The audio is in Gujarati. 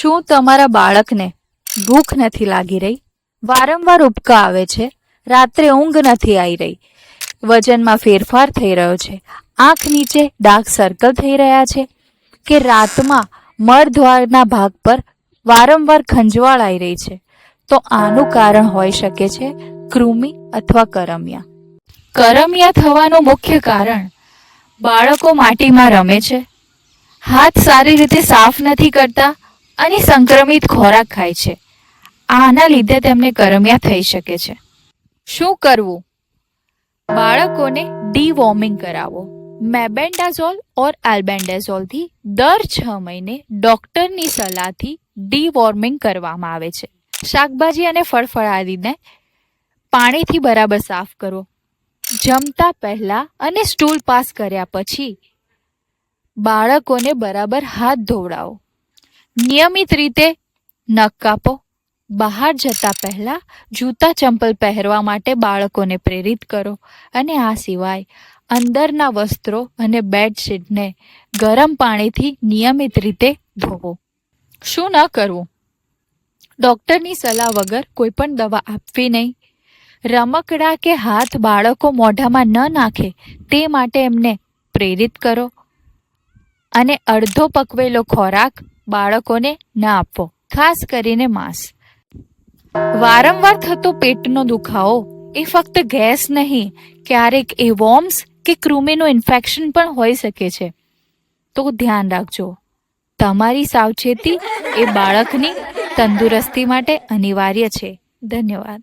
શું તમારા બાળકને ભૂખ નથી લાગી રહી? વારંવાર ઉબકા આવે છે, રાત્રે ઊંઘ નથી આવી રહી, વજનમાં ફેરફાર થઈ રહ્યો છે, આંખ નીચે ડાર્ક સર્કલ થઈ રહ્યા છે, કે રાતમાં મળદ્વારના ભાગ પર વારંવાર ખંજવાળ આવી રહી છે, તો આનું કારણ હોઈ શકે છે કૃમિ અથવા કરમિયા. કરમિયા થવાનું મુખ્ય કારણ બાળકો માટીમાં રમે છે, હાથ સારી રીતે સાફ નથી કરતા અને સંક્રમિત ખોરાક ખાય છે. આના લીધે તેમને કરમિયા થઈ શકે છે. શું કરવું? બાળકોને ડીવોર્મિંગ કરાવો. મેબેન્ડાઝોલ ઓર આલ્બેન્ડાઝોલથી દર 6 મહિને ડૉક્ટરની સલાહથી ડીવોર્મિંગ કરવામાં આવે છે. શાકભાજી અને ફળફળાદીને પાણીથી બરાબર સાફ કરો. જમતા પહેલા અને સ્ટૂલ પાસ કર્યા પછી બાળકોને બરાબર હાથ ધોવડાવો. નિયમિત રીતે નખ કાપો. બહાર જતા પહેલા જૂતા ચંપલ પહેરવા માટે બાળકોને પ્રેરિત કરો. અને આ સિવાય અંદરના વસ્ત્રો અને બેડશીટને ગરમ પાણીથી નિયમિત રીતે ધોવો. શું ન કરવું? ડૉક્ટરની સલાહ વગર કોઈ પણ દવા આપવી નહીં. રમકડા કે હાથ બાળકો મોઢામાં ન નાખે તે માટે એમને પ્રેરિત કરો. અને અડધો પકવેલો ખોરાક બાળકોને ન આપવો, ખાસ કરીને માંસ. વારંવાર થતો પેટનો દુખાવો એ ફક્ત ગેસ નહીં, ક્યારેક એ વોર્મ્સ કે કૃમિનું ઇન્ફેક્શન પણ હોઈ શકે છે. તો ધ્યાન રાખજો. તમારી સાવચેતી એ બાળકની તંદુરસ્તી માટે અનિવાર્ય છે. ધન્યવાદ.